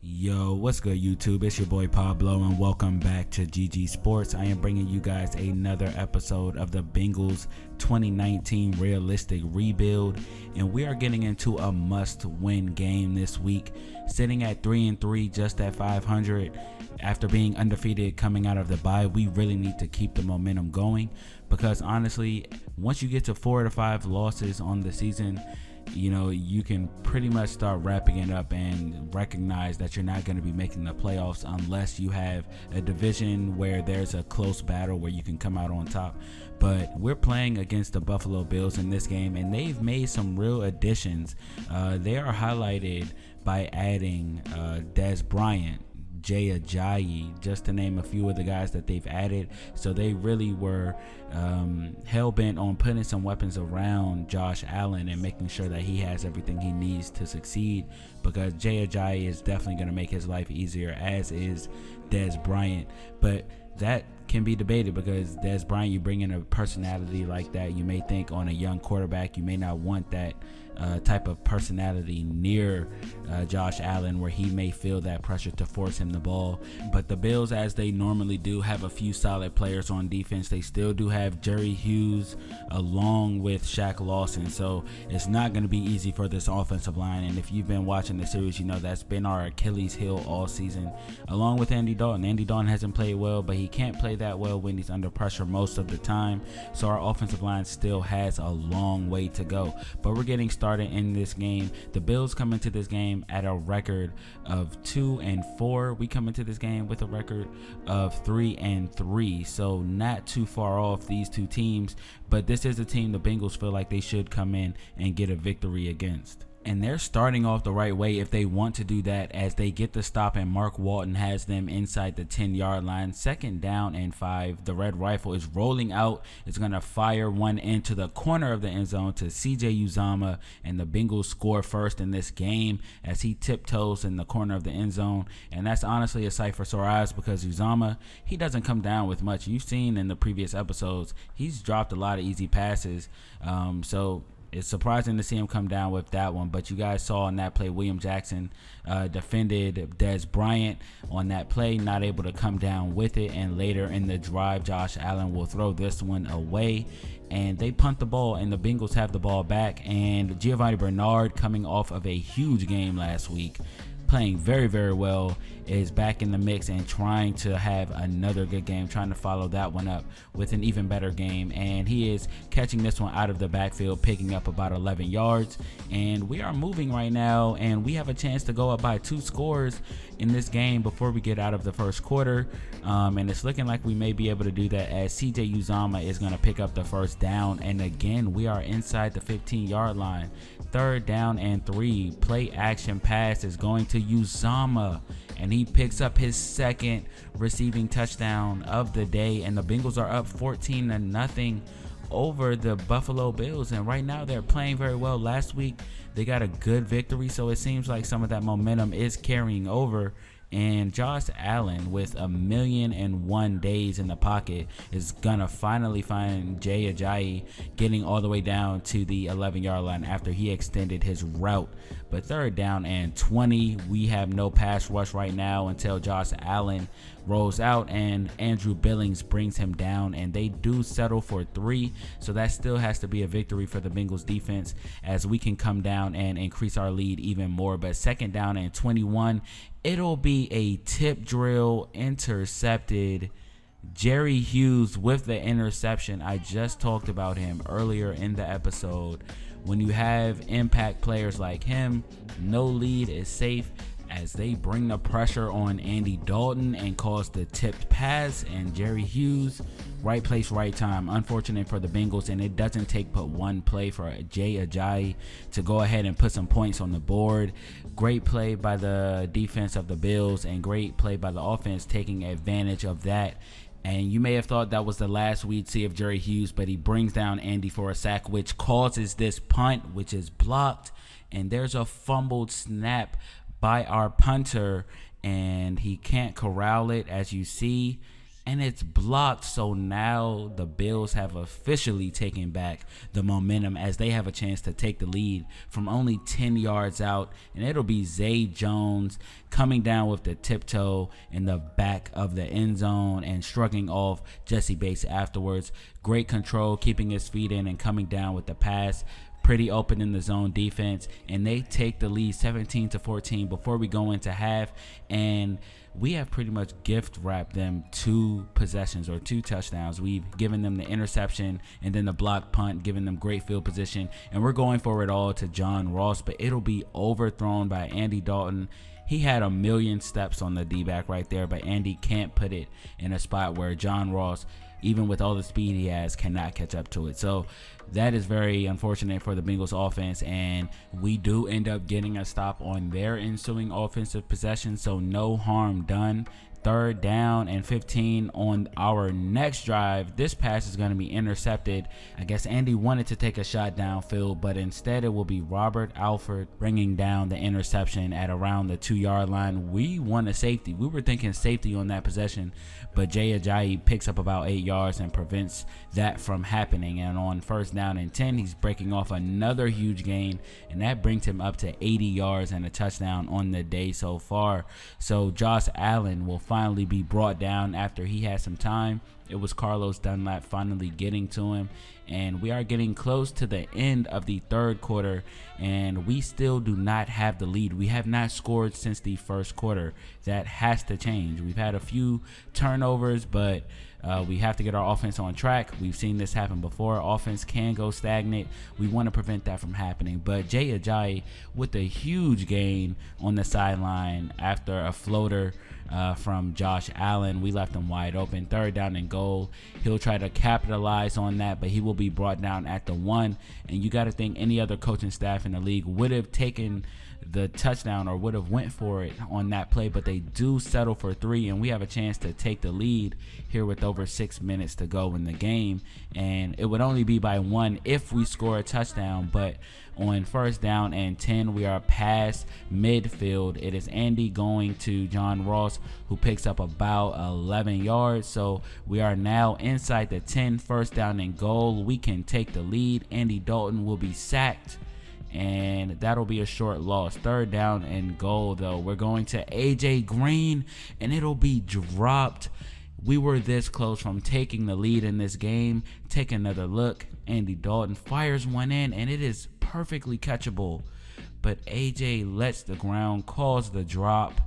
Yo, what's good YouTube? It's your boy Pablo and welcome back to GG Sports. I am bringing you guys another episode of the Bengals 2019 realistic rebuild, and we are getting into a must-win game this week. Sitting at 3-3, just at 500 after being undefeated coming out of the bye, we really need to keep the momentum going because honestly, once you get to 4 to 5 losses on the season, you can pretty much start wrapping it up and recognize that you're not going to be making the playoffs unless you have a division where there's a close battle where you can come out on top. But we're playing against the Buffalo Bills in this game, and they've made some real additions. They are highlighted by adding Dez Bryant, Ajayi, just to name a few of the guys that they've added. So they really were hell-bent on putting some weapons around Josh Allen and making sure that he has everything he needs to succeed, because Ajayi is definitely going to make his life easier, as is Dez Bryant. But that can be debated because Dez Bryant, you bring in a personality like that, you may think on a young quarterback, you may not want that type of personality near Josh Allen, where he may feel that pressure to force him the ball. But the Bills, as they normally do, have a few solid players on defense. They still do have Jerry Hughes along with Shaq Lawson, so it's not going to be easy for this offensive line. And if you've been watching the series, you know that's been our Achilles heel all season, along with Andy Dalton. Andy Dalton hasn't played well, but he can't play that well when he's under pressure most of the time, so our offensive line still has a long way to go. But we're getting started in this game. The Bills come into this game at a record of 2-4. We come into this game with a record of 3-3, so not too far off these two teams. But this is a team the Bengals feel like they should come in and get a victory against. And they're starting off the right way if they want to do that, as they get the stop and Mark Walton has them inside the 10-yard line. 2nd down and 5. The Red Rifle is rolling out. It's going to fire one into the corner of the end zone to CJ Uzomah, and the Bengals score first in this game as he tiptoes in the corner of the end zone. And that's honestly a sight for sore eyes, because Uzomah, he doesn't come down with much. You've seen in the previous episodes, he's dropped a lot of easy passes. So it's surprising to see him come down with that one. But you guys saw on that play, William Jackson defended Dez Bryant on that play, not able to come down with it. And later in the drive, Josh Allen will throw this one away, and they punt the ball, and the Bengals have the ball back. And Giovanni Bernard, coming off of a huge game last week, playing very, very well, is back in the mix and trying to have another good game, trying to follow that one up with an even better game. And he is catching this one out of the backfield, picking up about 11 yards. And we are moving right now, and we have a chance to go up by 2 scores in this game before we get out of the first quarter. And it's looking like we may be able to do that, as CJ Uzomah is going to pick up the first down. And again, we are inside the 15-yard line. 3rd down and 3. Play action pass is going to Uzomah, and he picks up his 2nd receiving touchdown of the day. And the Bengals are up 14-0 over the Buffalo Bills, and right now they're playing very well. Last week they got a good victory, so it seems like some of that momentum is carrying over. And Josh Allen, with 1,000,001 days in the pocket, is gonna finally find Ajayi getting all the way down to the 11-yard line after he extended his route. But 3rd down and 20, we have no pass rush right now until Josh Allen rolls out and Andrew Billings brings him down, and they do settle for 3. So that still has to be a victory for the Bengals defense, as we can come down and increase our lead even more. But 2nd down and 21, it'll be a tip drill, intercepted. Jerry Hughes with the interception. I just talked about him earlier in the episode. When you have impact players like him, no lead is safe, as they bring the pressure on Andy Dalton and cause the tipped pass. And Jerry Hughes, right place, right time. Unfortunate for the Bengals, and it doesn't take but one play for Ajayi to go ahead and put some points on the board. Great play by the defense of the Bills, and great play by the offense taking advantage of that. And you may have thought that was the last we'd see of Jerry Hughes, but he brings down Andy for a sack, which causes this punt, which is blocked. And there's a fumbled snap by our punter, and he can't corral it, as you see. and it's blocked. So now the Bills have officially taken back the momentum as they have a chance to take the lead from only 10 yards out, and it'll be Zay Jones coming down with the tiptoe in the back of the end zone and shrugging off Jesse Bates afterwards. Great control, keeping his feet in and coming down with the pass. Pretty open in the zone defense, and they take the lead 17-14 before we go into half, and we have pretty much gift wrapped them 2 possessions or 2 touchdowns. We've given them the interception and then the block punt, giving them great field position, and we're going for it all to John Ross, but it'll be overthrown by Andy Dalton. He had a million steps on the D-back right there, but Andy can't put it in a spot where John Ross, even with all the speed he has, cannot catch up to it. So that is very unfortunate for the Bengals offense, and we do end up getting a stop on their ensuing offensive possession, so no harm done. 3rd down and 15 on our next drive. This pass is going to be intercepted. I guess Andy wanted to take a shot downfield, but instead it will be Robert Alford bringing down the interception at around the 2-yard line. We want a safety. We were thinking safety on that possession, but Ajayi picks up about 8 yards and prevents that from happening. And on 1st down and 10, he's breaking off another huge gain, and that brings him up to 80 yards and a touchdown on the day so far. So Josh Allen will finally be brought down after he had some time. It was Carlos Dunlap finally getting to him, and we are getting close to the end of the 3rd quarter, and we still do not have the lead. We have not scored since the 1st quarter. That has to change. We've had a few turnovers, but we have to get our offense on track. We've seen this happen before. Offense can go stagnant. We want to prevent that from happening. But Ajayi with a huge gain on the sideline after a floater from Josh Allen. We left him wide open. 3rd down and goal. He'll try to capitalize on that, but he will be brought down at the 1. And you got to think any other coaching staff in the league would have taken the touchdown or would have went for it on that play, but they do settle for 3, and we have a chance to take the lead here with over 6 minutes to go in the game, and it would only be by 1 if we score a touchdown. But on 1st down and 10, we are past midfield. It is Andy going to John Ross, who picks up about 11 yards. So we are now inside the 10, 1st down and goal. We can take the lead. Andy Dalton will be sacked, and that'll be a short loss. 3rd down and goal, though. We're going to AJ Green, and it'll be dropped. We were this close from taking the lead in this game. Take another look. Andy Dalton fires one in, and it is perfectly catchable. But AJ lets the ground cause the drop,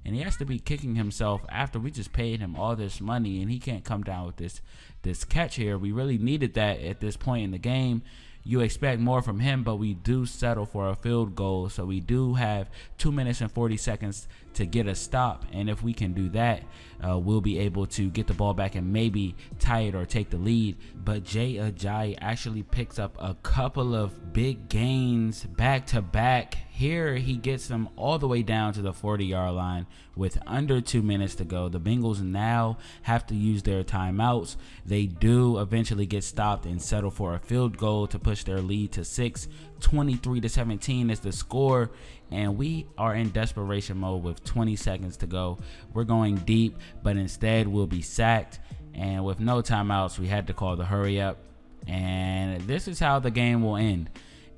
and he has to be kicking himself after we just paid him all this money, and he can't come down with this catch here. We really needed that at this point in the game. You expect more from him, but we do settle for a field goal. So we do have 2 minutes and 40 seconds to get a stop. And if we can do that, we'll be able to get the ball back and maybe tie it or take the lead. But Ajayi actually picks up a couple of big gains back to back. Here he gets them all the way down to the 40-yard line with under 2 minutes to go. The Bengals now have to use their timeouts. They do eventually get stopped and settle for a field goal to push their lead to 6. 23-17 is the score, and we are in desperation mode with 20 seconds to go. We're going deep, but instead we'll be sacked, and with no timeouts, we had to call the hurry up, and this is how the game will end.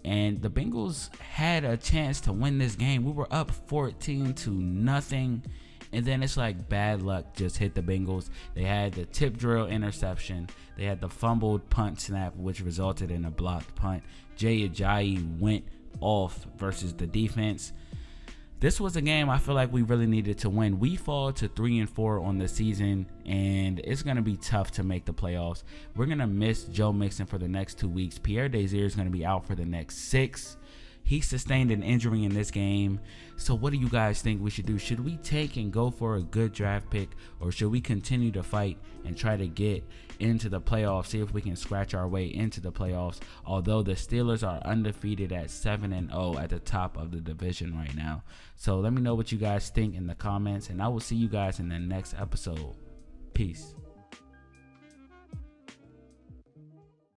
And the Bengals had a chance to win this game. We were up 14-0, and then it's like bad luck just hit the Bengals. They had the tip drill interception. They had the fumbled punt snap, which resulted in a blocked punt. Ajayi went off versus the defense. This was a game I feel like we really needed to win. We fall to 3-4 on the season, and it's going to be tough to make the playoffs. We're going to miss Joe Mixon for the next 2 weeks. Pierre Desir is going to be out for the next 6. He sustained an injury in this game. So what do you guys think we should do? Should we take and go for a good draft pick, or should we continue to fight and try to get into the playoffs, see if we can scratch our way into the playoffs? Although the Steelers are undefeated at 7-0 at the top of the division right now. So let me know what you guys think in the comments, and I will see you guys in the next episode. Peace.